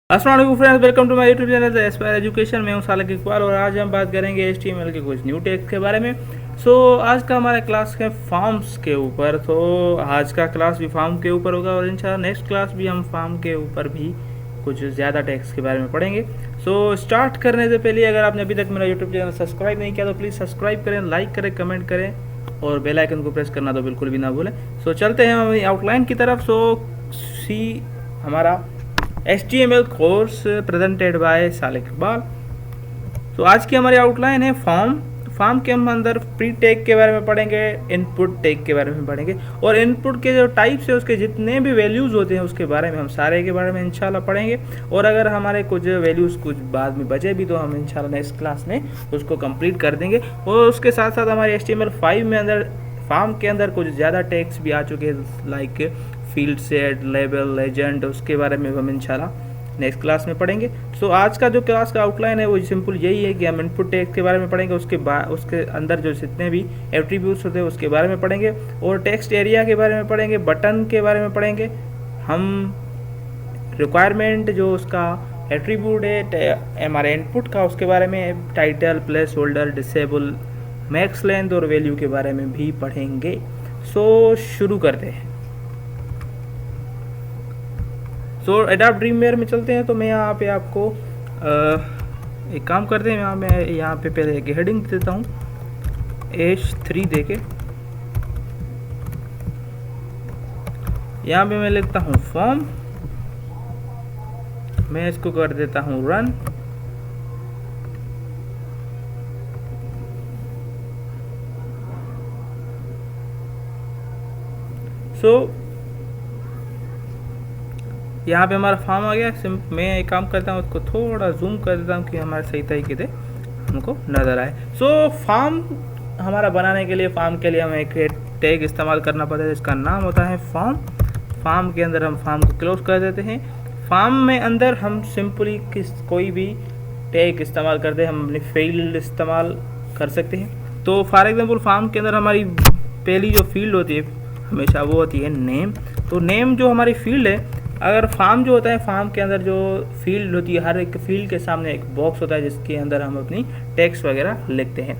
अस्सलाम वालेकुम friends, welcome to my YouTube channel the aspire education. मैं हूं सालिक इकबाल और आज हम बात करेंगे HTML के कुछ न्यू टैग्स के बारे में। आज का हमारा क्लास है फॉर्म्स के ऊपर। आज का क्लास भी फॉर्म के ऊपर होगा और इंशाल्लाह नेक्स्ट क्लास भी हम फॉर्म के ऊपर भी कुछ ज़्यादा टैग्स के बारे में पढ़ेंगे। स्टार्ट करने से पहले अगर आपने अभी तक मेरा यूट्यूब चैनल सब्सक्राइब नहीं किया तो प्लीज़ सब्सक्राइब करें, लाइक करें, कमेंट करें और बेल आइकन को प्रेस करना तो बिल्कुल भी ना भूलें। चलते हैं हमारी आउटलाइन की तरफ। हमारा HTML course presented by Salik Iqbal. आज की हमारी आउटलाइन है फॉर्म के हम अंदर प्री टैग के बारे में पढ़ेंगे, इनपुट टैग के बारे में पढ़ेंगे और इनपुट के जो टाइप्स है उसके जितने भी वैल्यूज़ होते हैं उसके बारे में हम सारे के बारे में इंशाल्लाह पढ़ेंगे। और अगर हमारे कुछ वैल्यूज़ कुछ बाद में बचे भी तो हम इंशाल्लाह नेक्स्ट क्लास में उसको कंप्लीट कर देंगे। और उसके साथ साथ हमारे HTML5 में अंदर फॉर्म के अंदर कुछ ज़्यादा टैग्स भी आ चुके हैं, like field set, label, legend, उसके बारे में हम इंशाल्लाह नेक्स्ट क्लास में पढ़ेंगे। आज का जो क्लास का आउटलाइन है वो सिंपल यही है कि हम इनपुट टैग के बारे में पढ़ेंगे, उसके अंदर जो जितने भी एट्रीब्यूट्स होते हैं उसके बारे में पढ़ेंगे और टेक्स्ट एरिया के बारे में पढ़ेंगे, बटन के बारे में पढ़ेंगे। हम रिक्वायरमेंट जो उसका एट्रीब्यूट है हमारे इनपुट का उसके बारे में, title, place holder, disable, max length और वैल्यू के बारे में भी पढ़ेंगे। शुरू करते हैं। एडोब ड्रीमवेयर में चलते हैं। तो मैं यहाँ पे आपको एक काम करते हैं, मैं यहाँ पे पहले एक हेडिंग देता हूँ H3 देके। यहाँ पे मैं लिखता हूँ फॉर्म, मैं इसको कर देता हूँ रन। यहाँ पे हमारा फॉर्म आ गया। मैं एक काम करता हूँ, उसको थोड़ा जूम कर देता हूँ कि हमारे सही तरीके से हमको नज़र आए। फॉर्म हमारा बनाने के लिए, फॉर्म के लिए हमें एक टैग इस्तेमाल करना पड़ता है जिसका नाम होता है फॉर्म के अंदर हम फॉर्म को क्लोज कर देते हैं। फॉर्म में अंदर हम सिंपली कोई भी टैग इस्तेमाल करते हैं, हम अपनी फील्ड इस्तेमाल कर सकते हैं। फॉर एग्जांपल फॉर्म के अंदर हमारी पहली जो फील्ड होती है हमेशा वो होती है नेम। नेम जो हमारी फील्ड है, अगर फॉर्म जो होता है, फॉर्म के अंदर जो फील्ड होती है, हर एक फील्ड के सामने एक बॉक्स होता है जिसके अंदर हम अपनी टेक्स्ट वगैरह लिखते हैं।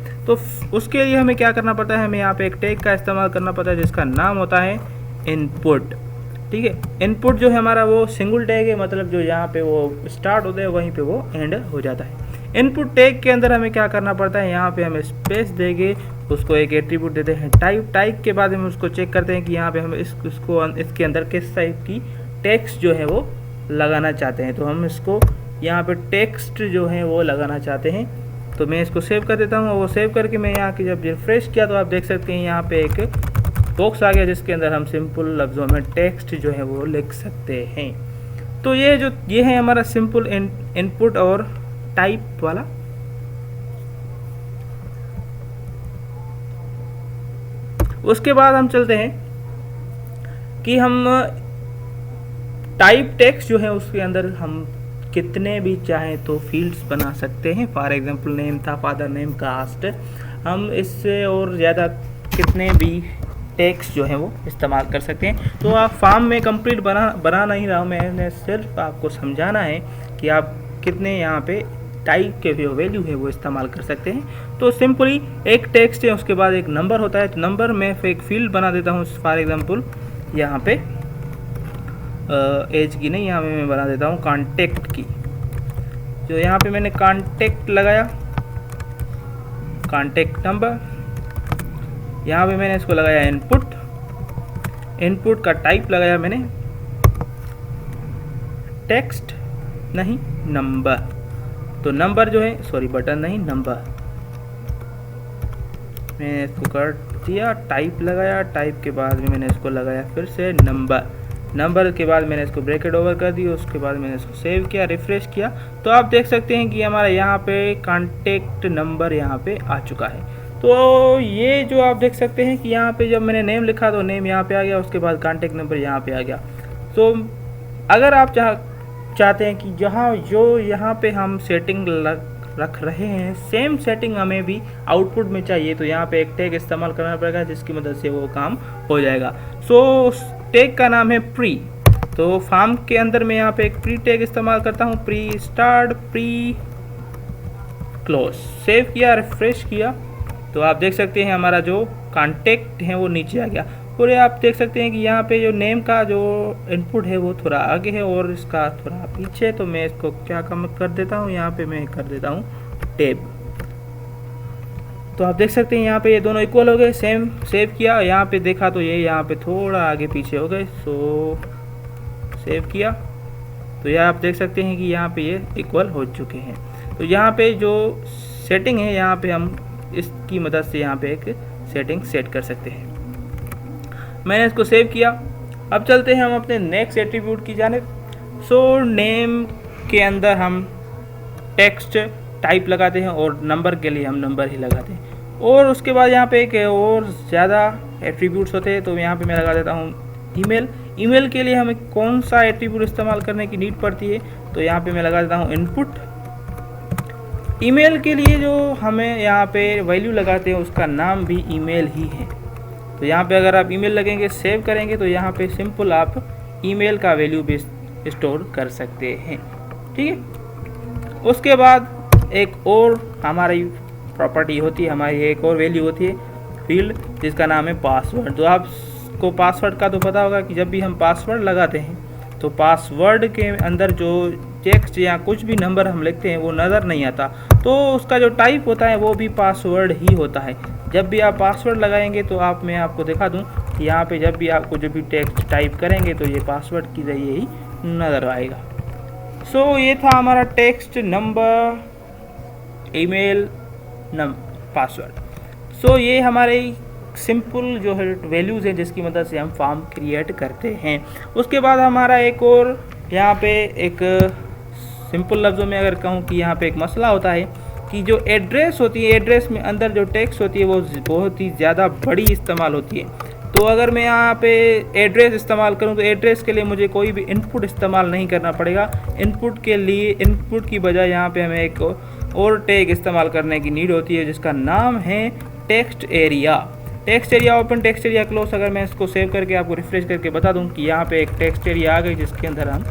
उसके लिए हमें क्या करना पड़ता है, हमें यहाँ पे एक टैग का इस्तेमाल करना पड़ता है जिसका नाम होता है इनपुट। ठीक है, इनपुट जो है हमारा वो सिंगल टैग है, मतलब जो यहाँ पे वो स्टार्ट होता है वहीं पे वो एंड हो जाता है। इनपुट टैग के अंदर हमें क्या करना पड़ता है, यहाँ पे हमें स्पेस देके उसको एक एट्रीब्यूट देते हैं टाइप के बाद हम उसको चेक करते हैं कि यहाँ पे हम इसके अंदर किस टाइप की टेक्स्ट जो है वो लगाना चाहते हैं। तो हम इसको यहाँ पे टेक्स्ट जो है वो लगाना चाहते हैं। तो मैं इसको सेव कर देता हूँ। वो सेव करके मैं यहाँ की जब रिफ्रेश किया तो आप देख सकते हैं यहाँ पे एक बॉक्स आ गया जिसके अंदर हम सिंपल लफ्ज़ों में टेक्स्ट जो है वो लिख सकते हैं। ये है हमारा सिंपल इनपुट और टाइप वाला। उसके बाद हम चलते हैं कि हम टाइप टेक्स्ट जो है उसके अंदर हम कितने भी चाहें तो फील्ड्स बना सकते हैं। फॉर एग्जांपल नेम था, फादर नेम, कास्ट, हम इससे और ज़्यादा कितने भी टेक्स्ट जो है वो इस्तेमाल कर सकते हैं। आप फॉर्म में कंप्लीट बना नहीं रहा हूँ, मैंने सिर्फ आपको समझाना है कि आप कितने यहाँ पे टाइप के जो वैल्यू है वो इस्तेमाल कर सकते हैं। सिंपली एक टेक्स्ट है, उसके बाद एक नंबर होता है। नंबर में एक फील्ड बना देता हूँ। फॉर एग्जांपल यहाँ पे एज की नहीं, यहाँ पे मैं बना देता हूँ कॉन्टेक्ट की। जो यहाँ पे मैंने कॉन्टेक्ट लगाया, कॉन्टेक्ट नंबर, यहाँ पे मैंने इसको लगाया इनपुट का टाइप लगाया मैंने टेक्स्ट नहीं नंबर। नंबर जो है, सॉरी बटन नहीं नंबर, मैंने इसको कर दिया, टाइप लगाया, टाइप के बाद में मैंने इसको लगाया फिर से नंबर के बाद मैंने इसको ब्रैकेट ओवर कर दी। उसके बाद मैंने इसको सेव किया, रिफ्रेश किया तो आप देख सकते हैं कि हमारा यहाँ पे कॉन्टेक्ट नंबर यहाँ पे आ चुका है। ये जो आप देख सकते हैं कि यहाँ पे जब मैंने नेम लिखा तो नेम यहाँ पे आ गया, उसके बाद कॉन्टेक्ट नंबर यहाँ पे आ गया। अगर आप चाहते हैं कि यहाँ पे हम सेटिंग रख रहे हैं, सेम सेटिंग हमें भी आउटपुट में चाहिए, तो यहाँ पे एक टैग इस्तेमाल करना पड़ेगा जिसकी मदद से वो काम हो जाएगा। टैग का नाम है प्री। तो फार्म के अंदर मैं यहाँ पे एक प्री टैग इस्तेमाल करता हूँ, pre start pre close. Save किया, रिफ्रेश किया तो आप देख सकते हैं हमारा जो कॉन्टेक्ट है वो नीचे आ गया। और ये आप देख सकते हैं कि यहाँ पे जो नेम का जो इनपुट है वो थोड़ा आगे है और इसका थोड़ा पीछे। तो मैं इसको क्या कम कर देता हूँ, यहाँ पे मैं कर देता हूँ टेब। तो आप देख सकते हैं यहाँ पे ये दोनों इक्वल हो गए। सेम सेव किया, यहाँ पे देखा तो ये यहाँ पे थोड़ा आगे पीछे हो गए। सो सेव किया तो यह आप देख सकते हैं कि यहाँ पे ये इक्वल हो चुके हैं। तो यहाँ पे जो सेटिंग है यहाँ पे हम इसकी मदद से यहाँ पे एक सेटिंग सेट कर सकते हैं। मैंने इसको सेव किया। अब चलते हैं हम अपने नेक्स्ट एट्रीब्यूट की जानिब। सो नेम के अंदर हम टेक्स्ट टाइप लगाते हैं और नंबर के लिए हम नंबर ही लगाते हैं। और उसके बाद यहाँ पे एक और ज़्यादा एट्रीब्यूट्स होते हैं, तो यहाँ पे मैं लगा देता हूँ ईमेल। ईमेल के लिए हमें कौन सा एट्रीब्यूट इस्तेमाल करने की नीड पड़ती है, तो यहाँ पे मैं लगा देता हूँ इनपुट। ईमेल के लिए जो हमें यहाँ पे वैल्यू लगाते हैं उसका नाम भी ईमेल ही है। तो यहाँ पे अगर आप ईमेल लगेंगे, सेव करेंगे तो यहाँ पे सिंपल आप ईमेल का वैल्यू भी स्टोर कर सकते हैं। ठीक है। उसके बाद एक और हमारी प्रॉपर्टी होती है, हमारी एक और वैल्यू होती है फील्ड, जिसका नाम है पासवर्ड। तो आपको पासवर्ड का तो पता होगा कि जब भी हम पासवर्ड लगाते हैं तो पासवर्ड के अंदर जो टेक्स्ट या कुछ भी नंबर हम लिखते हैं वो नज़र नहीं आता, तो उसका जो टाइप होता है वो भी पासवर्ड ही होता है। जब भी आप पासवर्ड लगाएंगे तो मैं आपको दिखा दूं कि यहाँ पे जब भी आपको जो भी टेक्स्ट टाइप करेंगे तो ये पासवर्ड की जरिए ही नज़र आएगा। सो ये था हमारा टेक्स्ट, नंबर, ईमेल, पासवर्ड। सो ये हमारे सिंपल जो है वैल्यूज़ हैं जिसकी मदद से हम फॉर्म क्रिएट करते हैं। उसके बाद हमारा एक और यहाँ पे एक सिंपल लफ्ज़ों में अगर कहूँ कि यहाँ पे एक मसला होता है कि जो एड्रेस होती है, एड्रेस में अंदर जो टेक्स्ट होती है वो बहुत ही ज़्यादा बड़ी इस्तेमाल होती है। तो अगर मैं यहाँ पे एड्रेस इस्तेमाल करूँ तो एड्रेस के लिए मुझे कोई भी इनपुट इस्तेमाल नहीं करना पड़ेगा। इनपुट के लिए, इनपुट की बजाय यहाँ पे हमें एक और टैग इस्तेमाल करने की नीड होती है जिसका नाम है text area. Text area open, text area close. अगर मैं इसको सेव करके आपको रिफ्रेश करके बता दूं कि यहाँ पे एक टेक्स्ट एरिया आ गई जिसके अंदर हम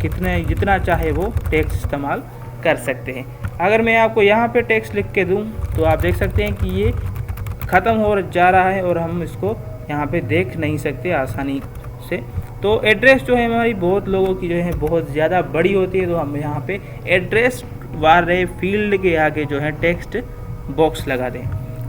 जितना चाहे वो टेक्स्ट इस्तेमाल कर सकते हैं। अगर मैं आपको यहाँ पे टेक्स्ट लिख के दूं तो आप देख सकते हैं कि ये ख़त्म हो जा रहा है और हम इसको यहाँ पे देख नहीं सकते आसानी से। तो एड्रेस जो है हमारी बहुत लोगों की जो है बहुत ज़्यादा बड़ी होती है, तो हम यहाँ पे एड्रेस वाले फील्ड के आगे जो है टेक्स्ट बॉक्स लगा दें।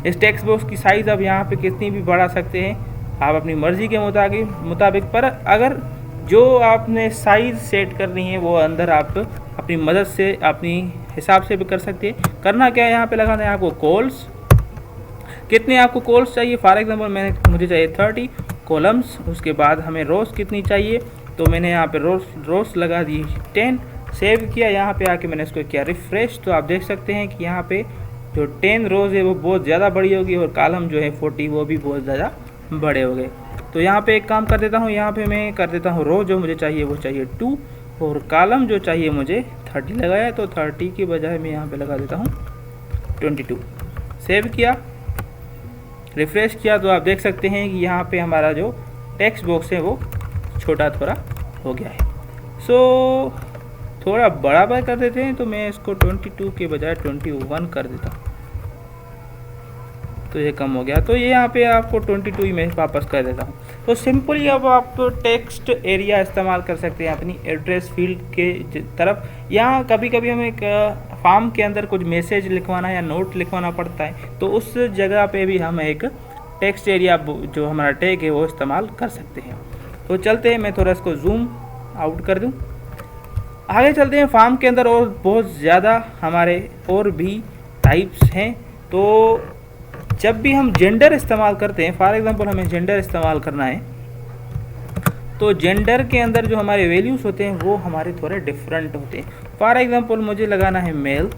इस टेक्स्ट बॉक्स की साइज़ आप यहाँ पे कितनी भी बढ़ा सकते हैं आप अपनी मर्ज़ी के मुताबिक। पर अगर जो आपने साइज़ सेट करनी है वो अंदर आप अपनी मदद से, अपनी हिसाब से भी कर सकते हैं। करना क्या है, यहाँ पे लगाना है आपको कॉल्स। कितने आपको कॉल्स चाहिए, फॉर एग्जांपल मुझे चाहिए 30 कॉलम्स। उसके बाद हमें रोज़ कितनी चाहिए, तो मैंने यहाँ पे रोज़ लगा दी 10। सेव किया, यहाँ पे आके मैंने इसको किया रिफ्रेश। तो आप देख सकते हैं कि यहाँ पे जो 10 रोज़ है वो बहुत ज़्यादा बड़ी होगी और कॉलम जो है 40 वो भी बहुत ज़्यादा बड़े हो गए। तो यहाँ पे एक काम कर देता हूँ, यहाँ पे मैं कर देता हूँ रो जो मुझे चाहिए वो चाहिए 2 और कॉलम जो चाहिए मुझे 30 लगाया, तो 30 की बजाय मैं यहाँ पे लगा देता हूँ 22। सेव किया, रिफ्रेश किया, तो आप देख सकते हैं कि यहाँ पे हमारा जो टेक्स्ट बॉक्स है वो छोटा थोड़ा हो गया है। सो थोड़ा बड़ा कर देते हैं, तो मैं इसको 22 के बजाय 21 कर देता हूँ, तो ये कम हो गया। तो ये यहाँ पे आपको 22 ही मैं वापस कर देता हूँ। तो सिंपली अब आप टेक्स्ट एरिया इस्तेमाल कर सकते हैं अपनी एड्रेस फील्ड के तरफ। यहाँ कभी कभी हमें एक फॉर्म के अंदर कुछ मैसेज लिखवाना या नोट लिखवाना पड़ता है, तो उस जगह पे भी हम एक टेक्स्ट एरिया जो हमारा टैग है वो इस्तेमाल कर सकते हैं। तो चलते हैं, मैं थोड़ा इसको जूम आउट कर दूँ, आगे चलते हैं। फॉर्म के अंदर और बहुत ज़्यादा हमारे और भी टाइप्स हैं। तो जब भी हम जेंडर इस्तेमाल करते हैं, फॉर एग्जांपल हमें जेंडर इस्तेमाल करना है, तो जेंडर के अंदर जो हमारे वैल्यूज़ होते हैं वो हमारे थोड़े डिफरेंट होते हैं। फॉर एग्जांपल मुझे लगाना है मेल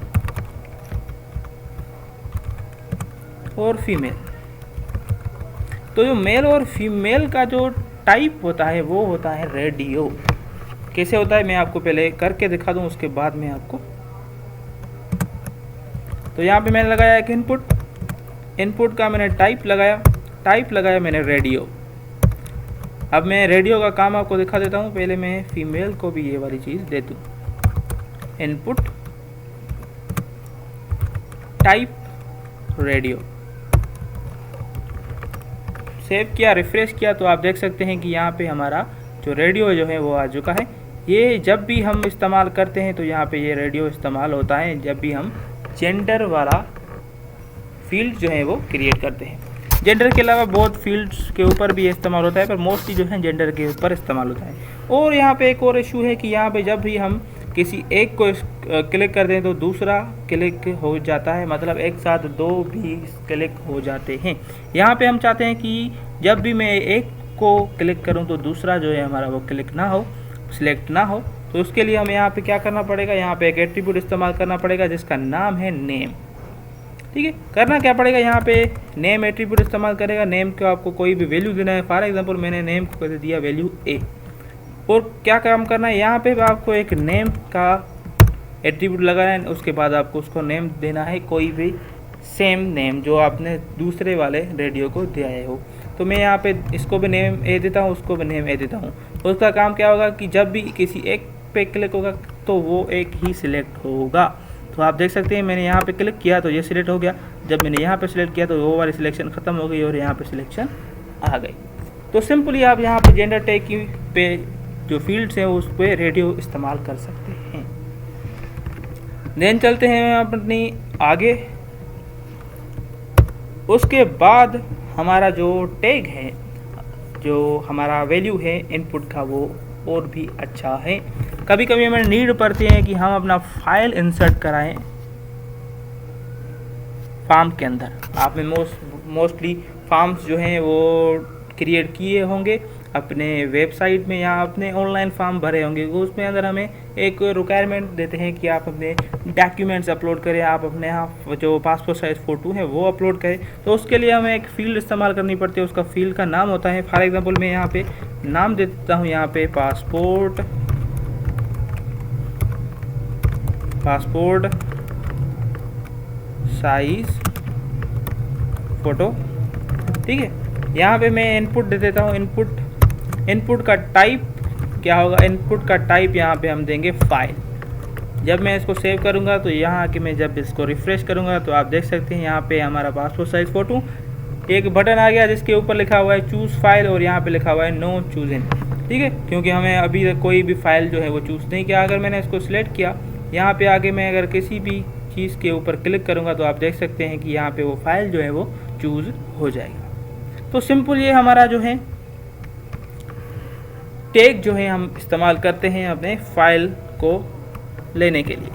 और फीमेल। तो जो मेल और फीमेल का जो टाइप होता है वो होता है रेडियो। कैसे होता है मैं आपको पहले करके दिखा दूं, उसके बाद में आपको। तो यहाँ पे मैंने लगाया एक इनपुट का मैंने टाइप लगाया मैंने रेडियो। अब मैं रेडियो का काम आपको दिखा देता हूँ। पहले मैं फीमेल को भी ये वाली चीज़ दे दूँ, इनपुट टाइप रेडियो। सेव किया, रिफ्रेश किया तो आप देख सकते हैं कि यहाँ पे हमारा जो रेडियो जो है वो आ चुका है। ये जब भी हम इस्तेमाल करते हैं तो यहाँ पे ये रेडियो इस्तेमाल होता है जब भी हम जेंडर वाला फील्ड जो है वो क्रिएट करते हैं। जेंडर के अलावा बहुत फील्ड्स के ऊपर भी इस्तेमाल होता है, पर मोस्टली जो है जेंडर के ऊपर इस्तेमाल होता है। और यहाँ पे एक और इशू है कि यहाँ पे जब भी हम किसी एक को क्लिक कर दें तो दूसरा क्लिक हो जाता है, मतलब एक साथ दो भी क्लिक हो जाते हैं। यहाँ पे हम चाहते हैं कि जब भी मैं एक को क्लिक करूँ तो दूसरा जो है हमारा वो क्लिक ना हो, सिलेक्ट ना हो। तो उसके लिए हमें यहाँ पे क्या करना पड़ेगा, यहाँ पे एक एट्रीब्यूट इस्तेमाल करना पड़ेगा जिसका नाम है नेम। ठीक है, करना क्या पड़ेगा, यहाँ पे नेम एट्रीब्यूट इस्तेमाल करेगा। नेम को आपको कोई भी वैल्यू देना है। फॉर एग्जांपल मैंने नेम को दिया वैल्यू ए। और क्या काम करना है, यहाँ पे आपको एक नेम का एट्रीब्यूट लगाना है, उसके बाद आपको उसको नेम देना है, कोई भी सेम नेम जो आपने दूसरे वाले रेडियो को दिया हो। तो मैं यहाँ पे इसको भी नेम ए देता हूँ, उसको भी नेम ए देता हूँ। उसका काम क्या होगा कि जब भी किसी एक पे क्लिक होगा तो वो एक ही सिलेक्ट होगा। तो आप देख सकते हैं मैंने यहाँ पे क्लिक किया तो ये सिलेक्ट हो गया, जब मैंने यहाँ पे सिलेक्ट किया तो वो वाली सिलेक्शन ख़त्म हो गई और यहाँ पे सिलेक्शन आ गई। तो सिंपली आप यहाँ पे जेंडर टैग की पे जो फील्ड्स हैं उस पर रेडियो इस्तेमाल कर सकते हैं। देन चलते हैं अपनी आगे। उसके बाद हमारा जो टैग है, जो हमारा वैल्यू है इनपुट का, वो और भी अच्छा है। कभी कभी हमें नीड पड़ती है कि हम अपना फाइल इंसर्ट कराएं फॉर्म के अंदर। आपने मोस्टली फॉर्म्स जो हैं वो क्रिएट किए होंगे अपने वेबसाइट में या अपने ऑनलाइन फॉर्म भरे होंगे। उसमें अंदर हमें एक रिक्वायरमेंट देते हैं कि आप अपने डॉक्यूमेंट्स अपलोड करें, आप अपने यहाँ जो पासपोर्ट साइज़ फ़ोटो है वो अपलोड करें। तो उसके लिए हमें एक फ़ील्ड इस्तेमाल करनी पड़ती है, उसका फील्ड का नाम होता है। फॉर एग्जांपल मैं यहाँ पे नाम देता हूँ, यहाँ पे पासपोर्ट साइज़ फ़ोटो। ठीक है, यहाँ पे मैं इनपुट दे देता हूँ। इनपुट का टाइप क्या होगा, इनपुट का टाइप यहाँ पे हम देंगे फाइल। जब मैं इसको सेव करूँगा तो यहाँ आके मैं जब इसको रिफ़्रेश करूँगा तो आप देख सकते हैं यहाँ पे हमारा पासपोर्ट साइज़ फ़ोटो एक बटन आ गया जिसके ऊपर लिखा हुआ है चूज़ फाइल और यहाँ पे लिखा हुआ है नो चूज़िंग। ठीक है, क्योंकि हमें अभी तक कोई भी फाइल जो है वो चूज़ नहीं किया। अगर मैंने इसको सिलेक्ट किया, यहाँ पे आगे मैं अगर किसी भी चीज़ के ऊपर क्लिक करूँगा तो आप देख सकते हैं कि यहाँ पे वो फाइल जो है वो चूज़ हो जाएगा। तो सिंपल ये हमारा जो है टैग जो है हम इस्तेमाल करते हैं अपने फाइल को लेने के लिए।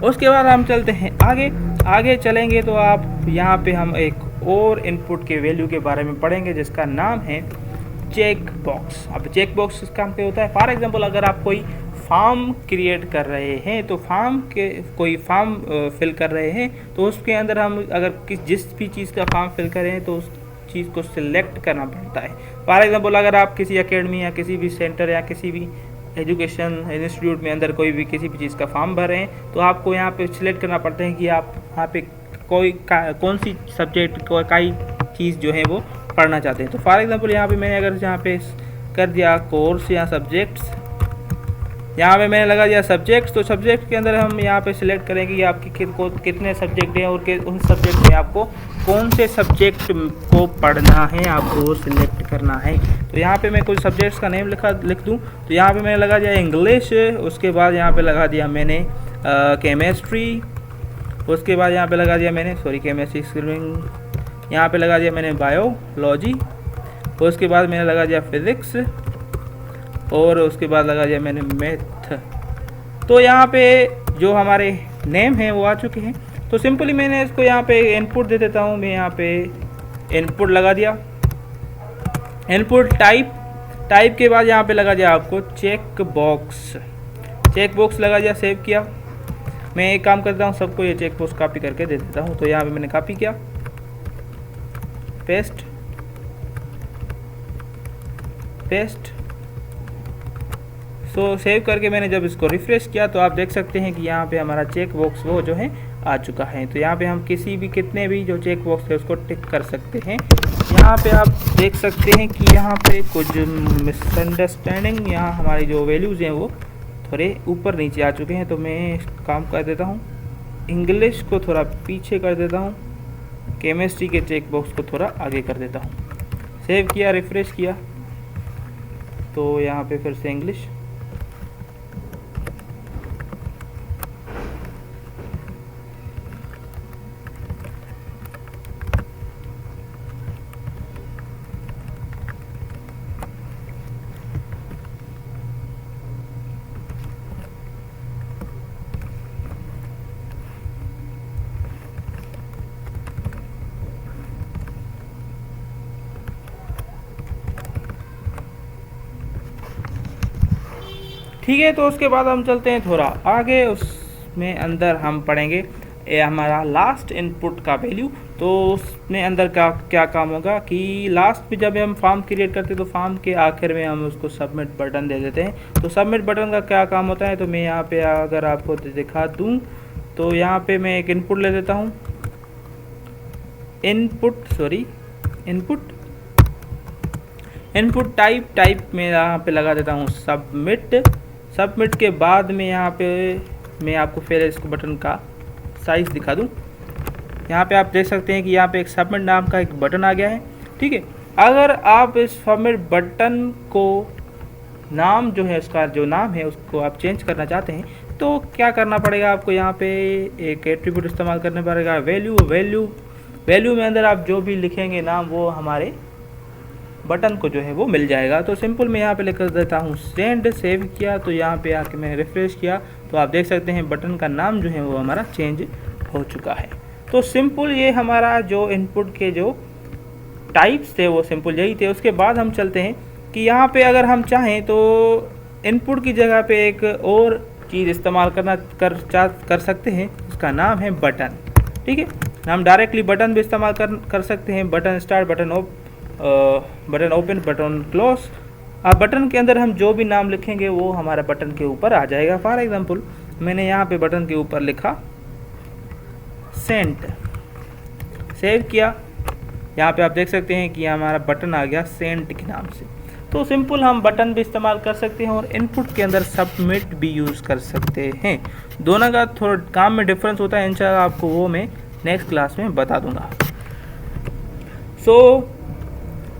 उसके बाद हम चलते हैं आगे चलेंगे तो आप यहाँ पे हम एक और इनपुट के वैल्यू के बारे में पढ़ेंगे जिसका नाम है चेक बॉक्स। अब चेक बॉक्स किस काम पे होता है, फॉर एग्जांपल अगर आप कोई फॉर्म क्रिएट कर रहे हैं तो कोई फॉर्म फिल कर रहे हैं तो उसके अंदर हम अगर जिस भी चीज़ का फॉर्म फिल कर रहे हैं तो उस चीज़ को सिलेक्ट करना पड़ता है। फॉर एग्जांपल अगर आप किसी एकेडमी या किसी भी सेंटर या किसी भी एजुकेशन इंस्टीट्यूट में अंदर कोई भी किसी भी चीज़ का फॉर्म भर रहे हैं तो आपको यहाँ पे सिलेक्ट करना पड़ता है कि आप यहाँ पे कौन सी सब्जेक्ट कोई चीज़ जो है वो पढ़ना चाहते हैं। तो फॉर एग्जांपल यहाँ पे मैंने अगर यहाँ पे कर दिया कोर्स या सब्जेक्ट्स, यहाँ पे मैंने लगा दिया सब्जेक्ट्स, तो सब्जेक्ट के अंदर हम यहाँ पे सिलेक्ट करेंगे कि आपके कितने सब्जेक्ट हैं और उन सब्जेक्ट में आपको कौन से सब्जेक्ट को पढ़ना है, आपको वो सिलेक्ट करना है। तो यहाँ पे मैं कुछ सब्जेक्ट्स का नेम लिख दूँ, तो यहाँ पे मैंने लगा दिया इंग्लिश, उसके बाद यहाँ पे लगा दिया मैंने केमिस्ट्री, उसके बाद यहाँ पे लगा दिया मैंने केमिस्ट्री स्क्रीनिंग, यहाँ पे लगा दिया मैंने बायोलॉजी, उसके बाद मैंने लगा दिया फिज़िक्स और उसके बाद लगा दिया मैंने मैथ। तो यहाँ पे जो हमारे नेम हैं वो आ चुके हैं। तो सिंपली मैंने इसको यहाँ पे इनपुट दे देता हूँ। मैं यहाँ पे इनपुट लगा दिया, इनपुट टाइप के बाद यहाँ पे लगा दिया आपको चेक बॉक्स लगा दिया, सेव किया। मैं एक काम करता हूँ, सबको ये चेक बॉक्स कॉपी करके दे देता हूँ। तो यहाँ पे मैंने कॉपी किया, पेस्ट, सो सेव करके मैंने जब इसको रिफ्रेश किया तो आप देख सकते हैं कि यहाँ पे हमारा चेक बॉक्स वो जो है आ चुका है। तो यहाँ पे हम कितने भी जो चेक बॉक्स है उसको टिक कर सकते हैं। यहाँ पे आप देख सकते हैं कि यहाँ पे कुछ मिसअंडरस्टैंडिंग, यहाँ हमारी जो वैल्यूज़ हैं वो थोड़े ऊपर नीचे आ चुके हैं। तो मैं काम कर देता हूँ, इंग्लिश को थोड़ा पीछे कर देता हूँ, केमिस्ट्री के चेक बॉक्स को थोड़ा आगे कर देता हूँ। सेव किया, रिफ्रेश किया, तो यहाँ पे फिर से इंग्लिश। ठीक है, तो उसके बाद हम चलते हैं थोड़ा आगे, उसमें अंदर हम पढ़ेंगे ये हमारा लास्ट इनपुट का वैल्यू। तो उसमें अंदर का क्या काम होगा कि लास्ट में जब हम फॉर्म क्रिएट करते हैं तो फॉर्म के आखिर में हम उसको सबमिट बटन दे देते हैं। तो सबमिट बटन का क्या काम होता है, तो मैं यहाँ पे अगर आपको दिखा दूँ तो यहाँ पे मैं एक इनपुट ले देता हूँ, इनपुट टाइप में यहाँ पे लगा देता हूँ सबमिट के बाद में यहाँ पे मैं आपको फिर इसको बटन का साइज़ दिखा दूँ। यहाँ पे आप देख सकते हैं कि यहाँ पे एक सबमिट नाम का एक बटन आ गया है। ठीक है, अगर आप इस सबमिट बटन को नाम जो है, इसका जो नाम है उसको आप चेंज करना चाहते हैं तो क्या करना पड़ेगा आपको, यहाँ पे एक एट्रीब्यूट इस्तेमाल करना पड़ेगा, वैल्यू में अंदर आप जो भी लिखेंगे नाम वो हमारे बटन को जो है वो मिल जाएगा। तो सिंपल मैं यहाँ पे लिख देता हूँ सेंड, सेव किया, तो यहाँ पे आके मैंने रिफ्रेश किया तो आप देख सकते हैं बटन का नाम जो है वो हमारा चेंज हो चुका है। तो सिंपल ये हमारा जो इनपुट के जो टाइप्स थे वो सिंपल यही थे। उसके बाद हम चलते हैं कि यहाँ पे अगर हम चाहें तो इनपुट की जगह पे एक और चीज़ इस्तेमाल कर सकते हैं, उसका नाम है बटन। ठीक है, हम डायरेक्टली बटन भी इस्तेमाल कर सकते हैं, button start, button open, button close. अब बटन के अंदर हम जो भी नाम लिखेंगे वो हमारा बटन के ऊपर आ जाएगा। फॉर एग्जांपल मैंने यहाँ पे बटन के ऊपर लिखा सेंट, सेव किया, यहाँ पे आप देख सकते हैं कि हमारा बटन आ गया सेंट के नाम से। तो सिंपल हम बटन भी इस्तेमाल कर सकते हैं और इनपुट के अंदर सबमिट भी यूज़ कर सकते हैं। दोनों का थोड़ा काम में डिफरेंस होता है, इंशाल्लाह आपको वो मैं नेक्स्ट क्लास में बता दूंगा।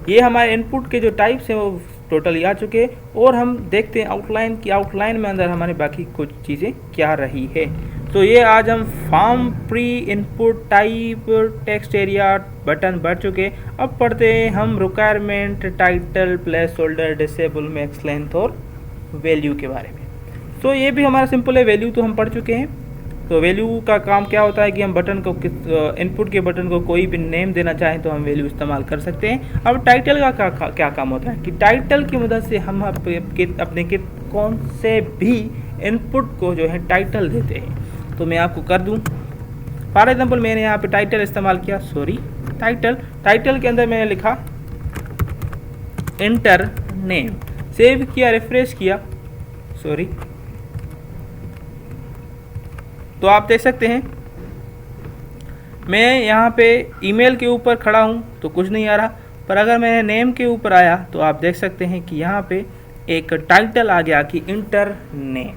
ये हमारे इनपुट के जो टाइप्स हैं वो टोटली आ चुके हैं और हम देखते हैं आउटलाइन की, आउटलाइन में अंदर हमारी बाकी कुछ चीज़ें क्या रही है। तो ये आज हम form, pre, input, type, text area, button बढ़ चुके। अब पढ़ते हैं हम requirement, title, place holder, disable, max length और वैल्यू के बारे में। तो ये भी हमारा सिंपल है, वैल्यू तो हम पढ़ चुके हैं। तो वैल्यू का काम क्या होता है कि हम बटन को इनपुट के बटन को कोई भी नेम देना चाहें तो हम वैल्यू इस्तेमाल कर सकते हैं। अब टाइटल का क्या काम होता है कि टाइटल की मदद से हम अपने कौन से भी इनपुट को जो है टाइटल देते हैं। तो मैं आपको कर दूं, फॉर एग्जांपल मैंने यहाँ पे टाइटल इस्तेमाल किया, टाइटल के अंदर मैंने लिखा इंटर नेम, सेव किया, रिफ्रेश किया, तो आप देख सकते हैं मैं यहाँ पे ईमेल के ऊपर खड़ा हूँ तो कुछ नहीं आ रहा, पर अगर मैं नेम के ऊपर आया तो आप देख सकते हैं कि यहाँ पे एक टाइटल आ गया कि इंटर नेम।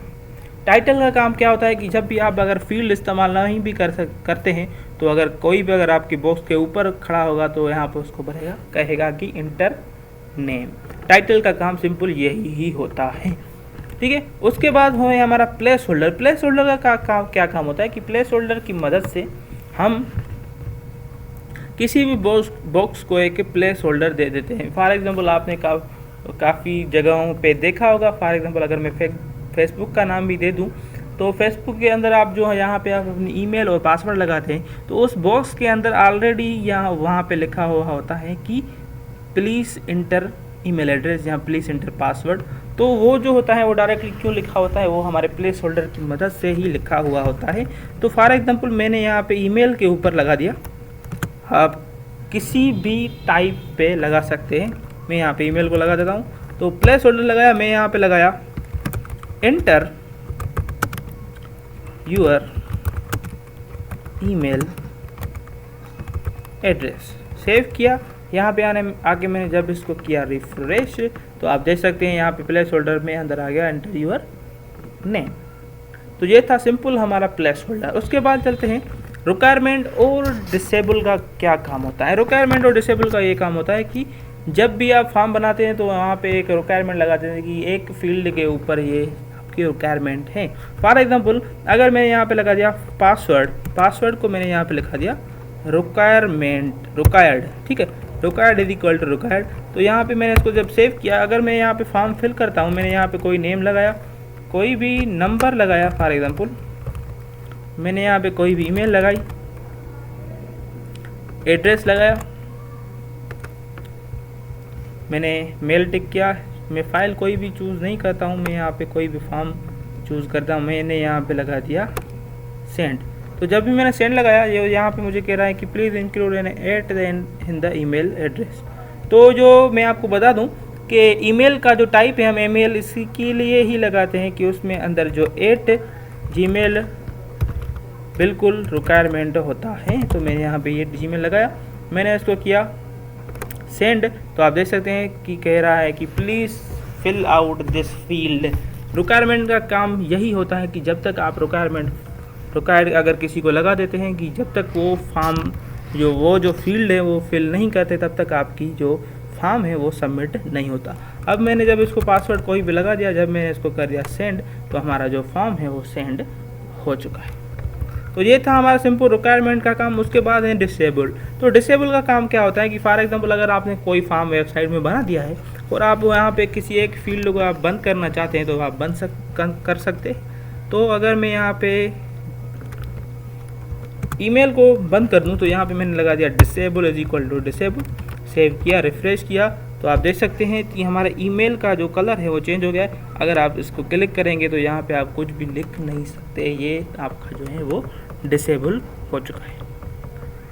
टाइटल का काम क्या होता है कि जब भी आप अगर फील्ड इस्तेमाल नहीं भी करते हैं तो अगर कोई भी अगर आपकी बॉक्स के ऊपर खड़ा होगा तो यहाँ पे उसको भरेगा, कहेगा कि इंटर नेम। टाइटल का काम सिंपल यही ही होता है। ठीक है, उसके बाद हो हमारा प्लेस होल्डर। प्लेस होल्डर का क्या काम होता है कि प्लेस होल्डर की मदद से हम किसी भी बॉक्स को एक प्लेस होल्डर दे देते हैं। फॉर एग्जांपल आपने काफ़ी जगहों पे देखा होगा, फॉर एग्जांपल अगर मैं फेसबुक का नाम भी दे दूं तो फेसबुक के अंदर आप जो है यहाँ पे आप अपनी ईमेल और पासवर्ड लगाते हैं तो उस बॉक्स के अंदर ऑलरेडी यहाँ वहाँ पे लिखा हुआ होता है कि प्लीज़ इंटर ईमेल एड्रेस या प्लीज़ इंटर पासवर्ड। तो वो जो होता है वो डायरेक्टली क्यों लिखा होता है, वो हमारे प्लेस होल्डर की मदद से ही लिखा हुआ होता है। तो फॉर एग्जांपल मैंने यहाँ पे ईमेल के ऊपर लगा दिया, आप किसी भी टाइप पे लगा सकते हैं। मैं यहाँ पे ईमेल को लगा देता हूँ, तो प्लेस होल्डर लगाया, मैं यहाँ पे लगाया enter your email address, save किया, यहाँ पे आके मैंने जब इसको किया रिफ्रेश तो आप देख सकते हैं यहाँ पे प्लेस होल्डर में अंदर आ गया एंटर यूर नेम। तो ये था सिंपल हमारा प्लेस होल्डर। उसके बाद चलते हैं रिक्वायरमेंट और डिसेबल का क्या काम होता है। रिक्वायरमेंट और डिसेबल का ये काम होता है कि जब भी आप फॉर्म बनाते हैं तो वहाँ पे एक रिक्वायरमेंट लगाते हैं कि एक फील्ड के ऊपर ये आपकी रिक्वायरमेंट है। फॉर एग्जांपल अगर मैं यहाँ पे लगा दिया पासवर्ड को मैंने यहाँ पे लिखा दिया रिक्वायर्ड, ठीक है, required is equal to required. तो यहाँ पे मैंने इसको जब सेव किया, अगर मैं यहाँ पे फॉर्म फिल करता हूँ, मैंने यहाँ पे कोई नेम लगाया, कोई भी नंबर लगाया, फॉर एग्जांपल मैंने यहाँ पे कोई भी ईमेल लगाई, एड्रेस लगाया, मैंने मेल टिक किया, मैं फ़ाइल कोई भी चूज़ नहीं करता हूँ, मैं यहाँ पे कोई भी फॉर्म चूज़ करता हूँ, मैंने यहाँ पे लगा दिया सेंड। तो जब भी मैंने सेंड लगाया ये यहाँ पे मुझे कह रहा है कि please include at in the email address. तो जो मैं आपको बता दूँ कि ईमेल का जो टाइप है हम ईमेल इसी के लिए ही लगाते हैं कि उसमें अंदर जो @gmail बिल्कुल रिक्वायरमेंट होता है। तो मैंने यहाँ पे ये Gmail लगाया, मैंने इसको किया सेंड। तो आप देख सकते हैं कि कह रहा है कि please fill out this field. Requirement का काम यही होता है कि जब तक आप रिक्वायर्ड अगर किसी को लगा देते हैं कि जब तक वो फॉर्म जो फील्ड है वो फिल नहीं करते तब तक आपकी जो फॉर्म है वो सबमिट नहीं होता। अब मैंने जब इसको पासवर्ड कोई भी लगा दिया, जब मैंने इसको कर दिया सेंड, तो हमारा जो फॉर्म है वो सेंड हो चुका है। तो ये था हमारा सिंपल रिक्वायरमेंट का काम। उसके बाद है डिसेबल। तो डिसेबल का काम क्या होता है कि फॉर एग्जांपल अगर आपने कोई फॉर्म वेबसाइट में बना दिया है और आप यहाँ पे किसी एक फील्ड को आप बंद करना चाहते हैं तो आप कर सकते हैं। तो अगर मैं यहाँ पे ईमेल को बंद कर दूँ तो यहाँ पे मैंने लगा दिया disable is equal to disable, save किया, रिफ्रेश किया, तो आप देख सकते हैं कि हमारा ईमेल का जो कलर है वो चेंज हो गया है। अगर आप इसको क्लिक करेंगे तो यहाँ पे आप कुछ भी लिख नहीं सकते, ये आपका जो है वो डिसेबल हो चुका है।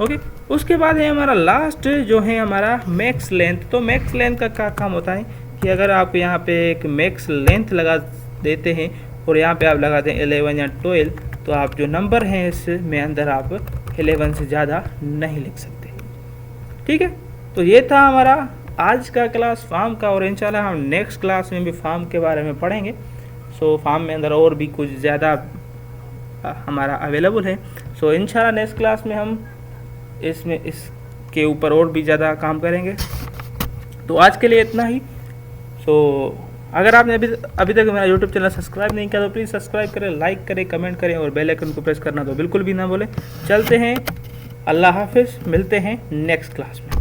ओके, उसके बाद है हमारा लास्ट जो है हमारा मैक्स लेंथ। तो मैक्स लेंथ का क्या काम होता है कि अगर आप यहाँ पे एक मैक्स लेंथ लगा देते हैं और यहाँ पे आप लगाते हैं 11 या 12, तो आप जो नंबर हैं इसमें अंदर आप 11 से ज़्यादा नहीं लिख सकते। ठीक है, तो ये था हमारा आज का क्लास फॉर्म का, और इंशाल्लाह हम नेक्स्ट क्लास में भी फॉर्म के बारे में पढ़ेंगे। सो फॉर्म में अंदर और भी कुछ ज़्यादा हमारा अवेलेबल है। सो इंशाल्लाह नेक्स्ट क्लास में हम इसके ऊपर और भी ज़्यादा काम करेंगे। तो आज के लिए इतना ही। सो अगर आपने अभी तक मेरा यूट्यूब चैनल सब्सक्राइब नहीं किया तो प्लीज़ सब्सक्राइब करें, लाइक करें, कमेंट करें और बेल आइकन को प्रेस करना तो बिल्कुल भी ना भूलें। चलते हैं, अल्लाह हाफिज़, मिलते हैं नेक्स्ट क्लास में।